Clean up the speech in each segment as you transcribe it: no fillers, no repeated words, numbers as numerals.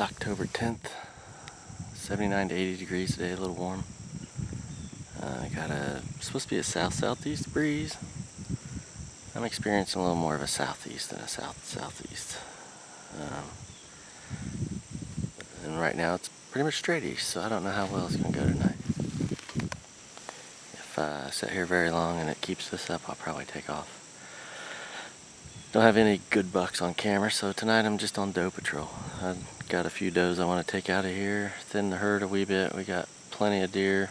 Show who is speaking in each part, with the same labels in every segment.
Speaker 1: October 10th, 79 to 80 degrees today, a little warm. Supposed to be a south-southeast breeze. I'm experiencing a little more of a southeast than a south-southeast. And right now it's pretty much straight east, so I don't know how well it's going to go tonight. If I sit here very long and it keeps this up, I'll probably take off. Don't have any good bucks on camera, so tonight I'm just on doe patrol. I've got a few does I want to take out of here, thin the herd a wee bit. We got plenty of deer.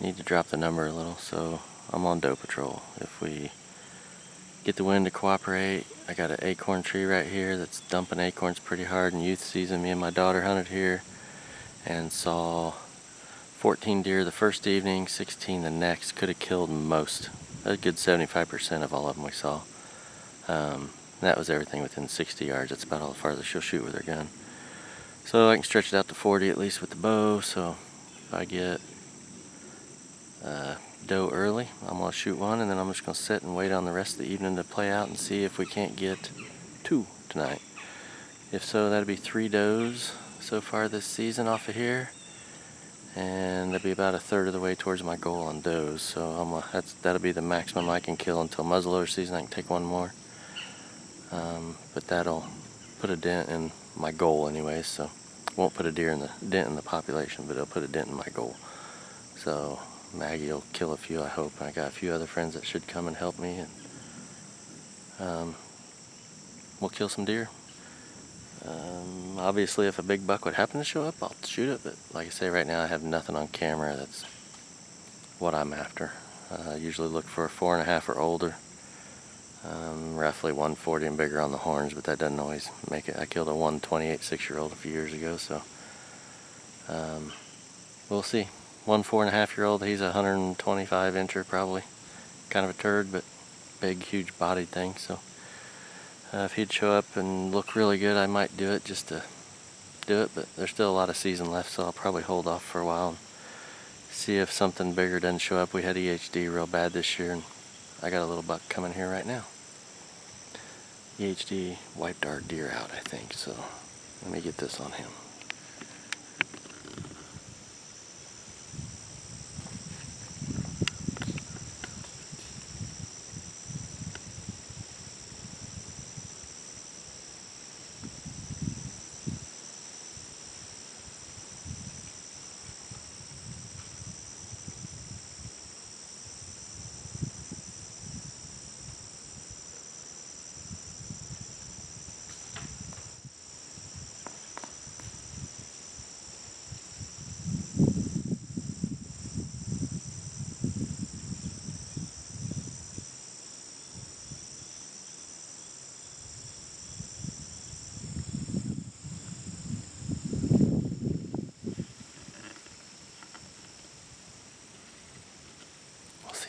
Speaker 1: Need to drop the number a little, so I'm on doe patrol. If we get the wind to cooperate, I got an acorn tree right here that's dumping acorns pretty hard in youth season. Me and my daughter hunted here and saw 14 deer the first evening, 16 the next. Could have killed most. A good 75% of all of them we saw. That was everything within 60 yards. That's about all the farthest she'll shoot with her gun. So I can stretch it out to 40 at least with the bow. So if I get doe early, I'm going to shoot one, and then I'm just going to sit and wait on the rest of the evening to play out and see if we can't get 2 tonight. If so, that'll be 3 does so far this season off of here, and that'll be about a third of the way towards my goal on does. So that'll be the maximum I can kill until muzzleloader season. I can take one more, but that'll put a dent in my goal anyway. So won't put a dent in the population, but it'll put a dent in my goal. So Maggie will kill a few, I hope. I got a few other friends that should come and help me, and we'll kill some deer. Obviously, if a big buck would happen to show up, I'll shoot it, but like I say, right now I have nothing on camera. That's what I'm after. I usually look for a 4.5 or older, roughly 140 and bigger on the horns, but that doesn't always make it. I killed a 128 6-year-old a few years ago, so we'll see. 1 4.5-year-old, he's a 125 incher probably. Kind of a turd, but big, huge bodied thing. So if he'd show up and look really good, I might do it just to do it, but there's still a lot of season left, so I'll probably hold off for a while and see if something bigger doesn't show up. We had EHD real bad this year, and I got a little buck coming here right now. EHD wiped our deer out, I think, so let me get this on him.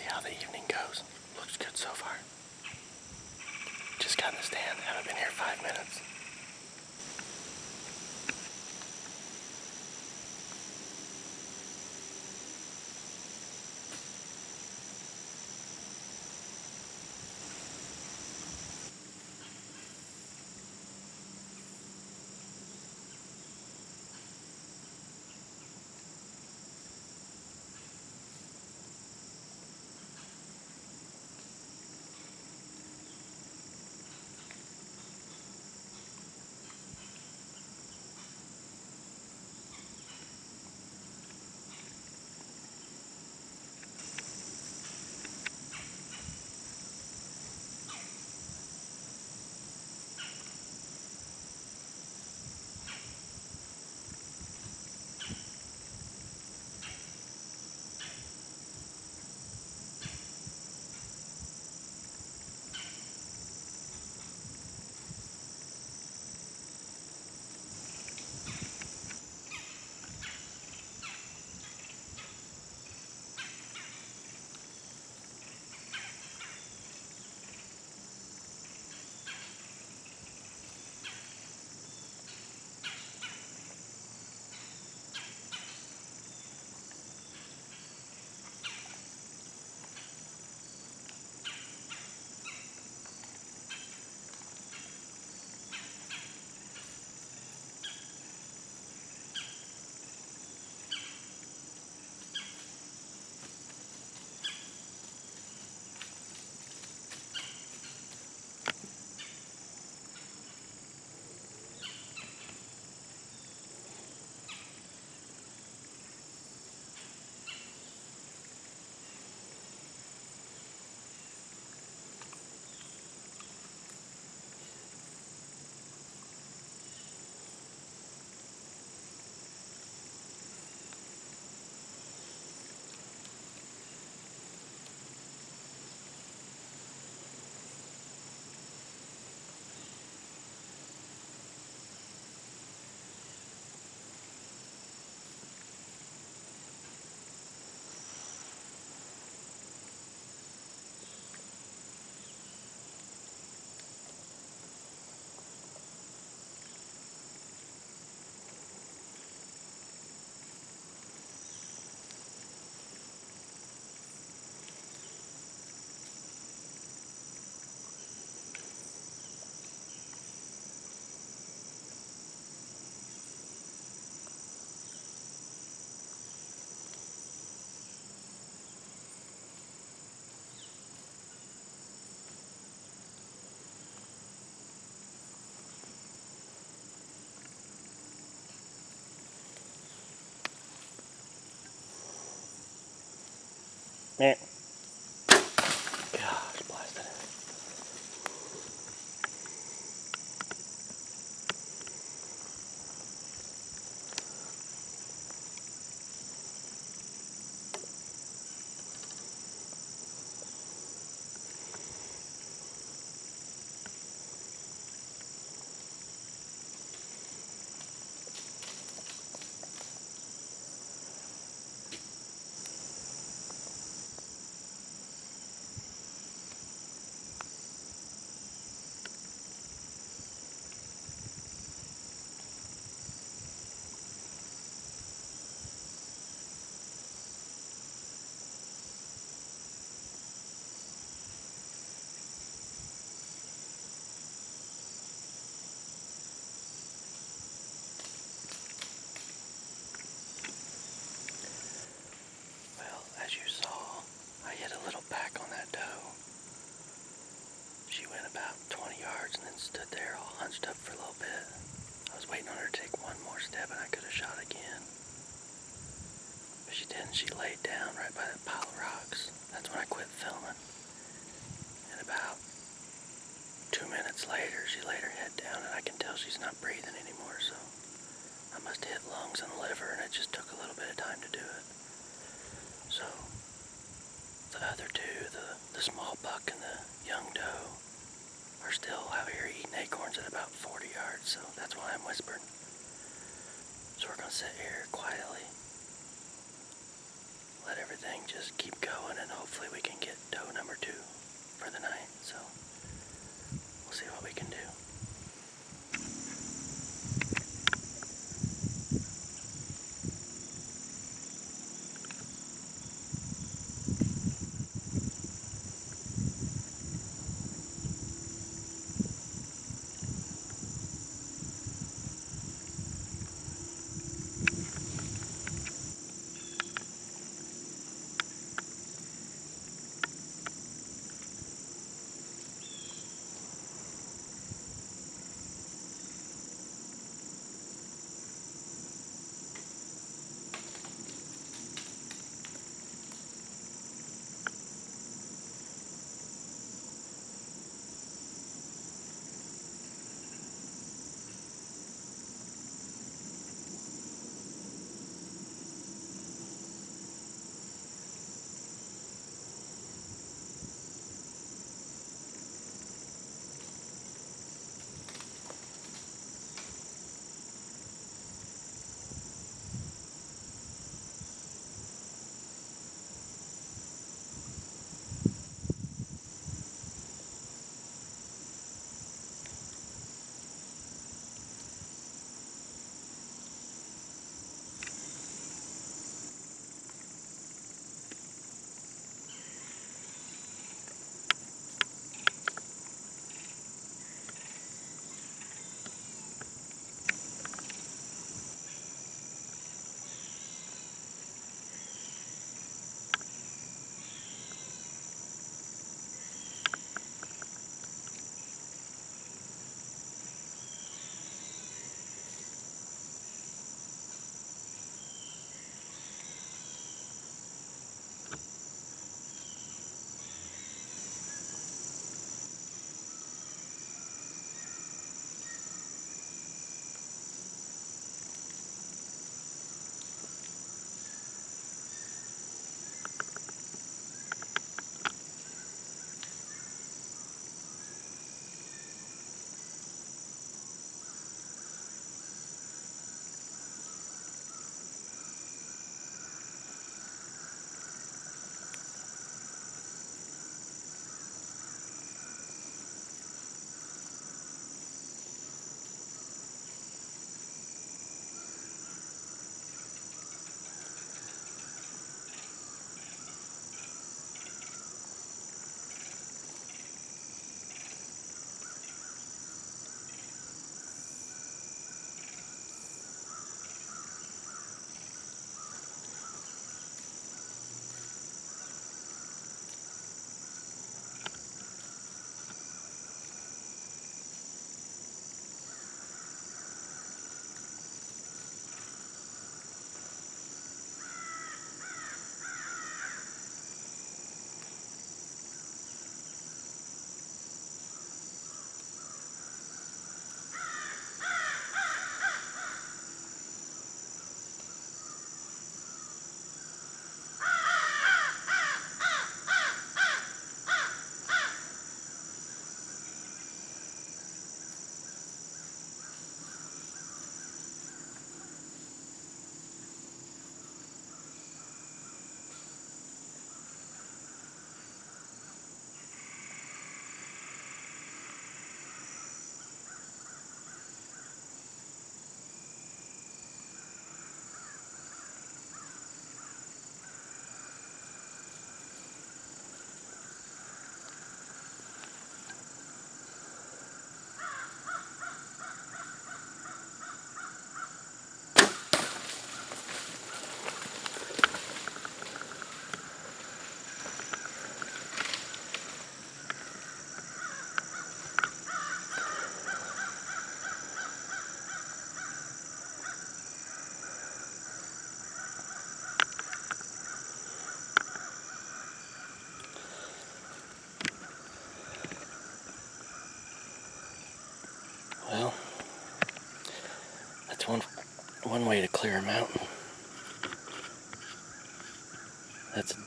Speaker 1: How the evening goes. Looks good so far. Just got in the stand. Haven't been here 5 minutes. Meh. Gosh, blasted it. Well, as you saw, I hit a little back on that doe. She went about 20 yards and then stood there all hunched up for a little bit. I was waiting on her to take one more step and I could have shot again. But she didn't. She laid down right by that pile of rocks. That's when I quit filming. And about 2 minutes later, she laid her head down and I can tell she's not breathing anymore, so I must have hit lungs and liver and it just took a little bit of time to do it. So, the other two, the small buck and the young doe, are still out here eating acorns at about 40 yards, so that's why I'm whispering. So we're going to sit here quietly, let everything just keep going, and hopefully we can get doe number 2 for the night. So we'll see what we can do.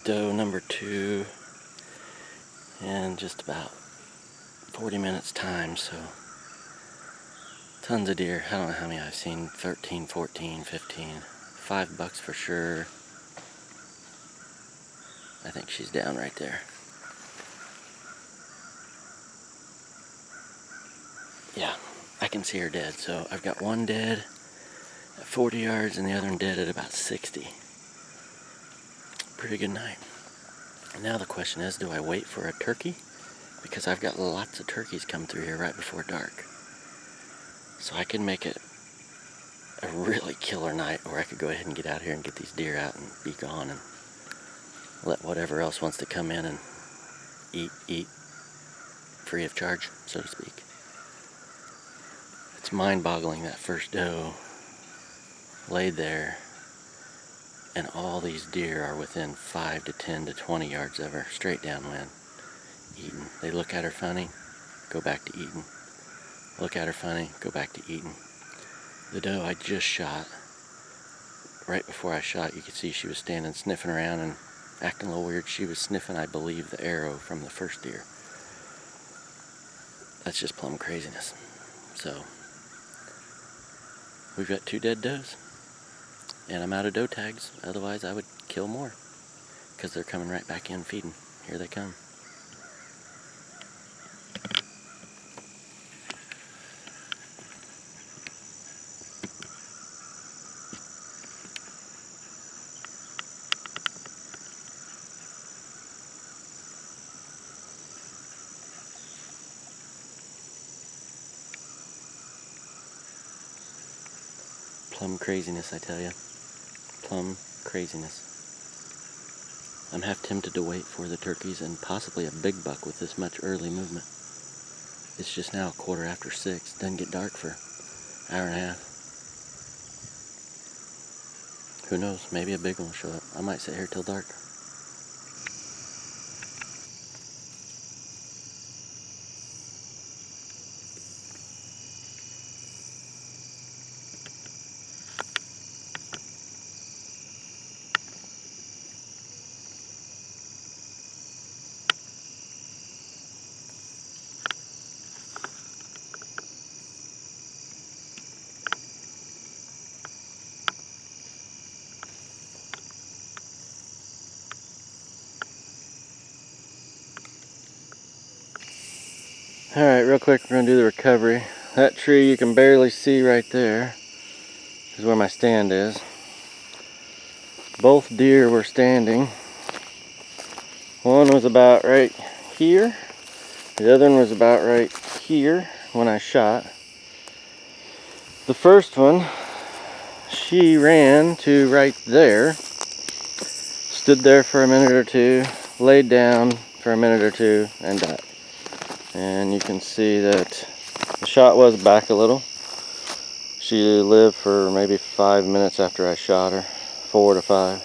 Speaker 1: doe number 2 in just about 40 minutes time, so tons of deer. I don't know how many I've seen, 13, 14, 15, 5 bucks for sure. I think she's down right there. Yeah, I can see her dead. So I've got one dead at 40 yards and the other one dead at about 60. Pretty good night. Now the question is, do I wait for a turkey? Because I've got lots of turkeys come through here right before dark. So I can make it a really killer night, or I could go ahead and get out here and get these deer out and be gone and let whatever else wants to come in and eat free of charge, so to speak. It's mind-boggling that first doe laid there and all these deer are within 5 to 10 to 20 yards of her, straight downwind, eating. They look at her funny, go back to eating. Look at her funny, go back to eating. The doe I just shot, right before I shot, you could see she was standing sniffing around and acting a little weird. She was sniffing, I believe, the arrow from the first deer. That's just plumb craziness. So, we've got 2 dead does. And I'm out of doe tags. Otherwise, I would kill more. Because they're coming right back in feeding. Here they come. Plumb craziness, I tell ya. Plumb craziness. I'm half tempted to wait for the turkeys and possibly a big buck with this much early movement. It's just now 6:15. Doesn't get dark for an hour and a half. Who knows? Maybe a big one will show up. I might sit here till dark. Alright, real quick, we're going to do the recovery. That tree you can barely see right there is where my stand is. Both deer were standing. One was about right here. The other one was about right here when I shot. The first one, she ran to right there, stood there for a minute or two, laid down for a minute or two, and died. And you can see that the shot was back a little. She lived for maybe 5 minutes after I shot her, 4 to 5,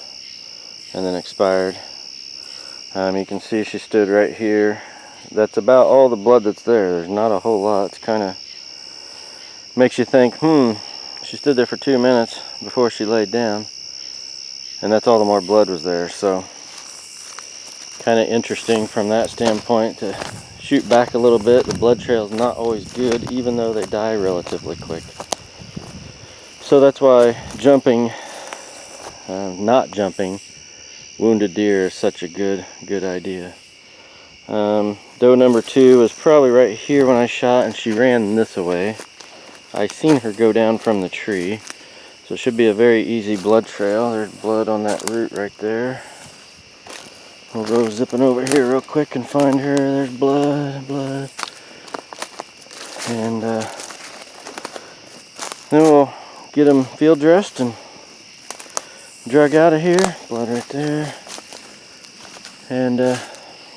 Speaker 1: and then expired. You can see she stood right here. That's about all the blood that's there. There's not a whole lot. It's kind of makes you think, she stood there for 2 minutes before she laid down, and that's all the more blood was there. So kind of interesting from that standpoint to shoot back a little bit. The blood trail is not always good, even though they die relatively quick. So that's why jumping, not jumping wounded deer is such a good idea. Doe number 2 was probably right here when I shot, and she ran this way. I seen her go down from the tree, so it should be a very easy blood trail. There's blood on that root right there. We'll go zipping over here real quick and find her. There's blood. And then we'll get them field dressed and drug out of here. Blood right there. And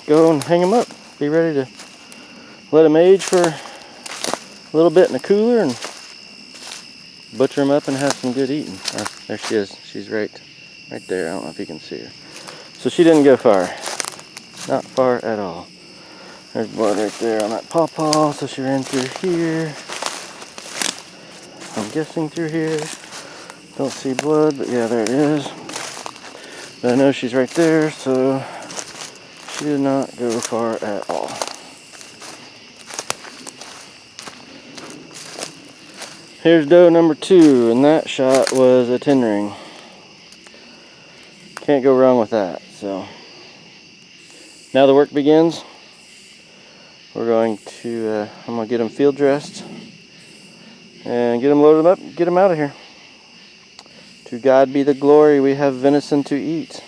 Speaker 1: go and hang them up. Be ready to let them age for a little bit in the cooler and butcher them up and have some good eating. There she is. She's right there. I don't know if you can see her. So she didn't go far. Not far at all. There's blood right there on that pawpaw, so she ran through here. I'm guessing through here. Don't see blood, but yeah, there it is. But I know she's right there, so she did not go far at all. Here's doe number 2, and that shot was a 10 ring. Can't go wrong with that. So now the work begins. We're going to, I'm going to get them field dressed and get them loaded up, get them out of here. To God be the glory, we have venison to eat.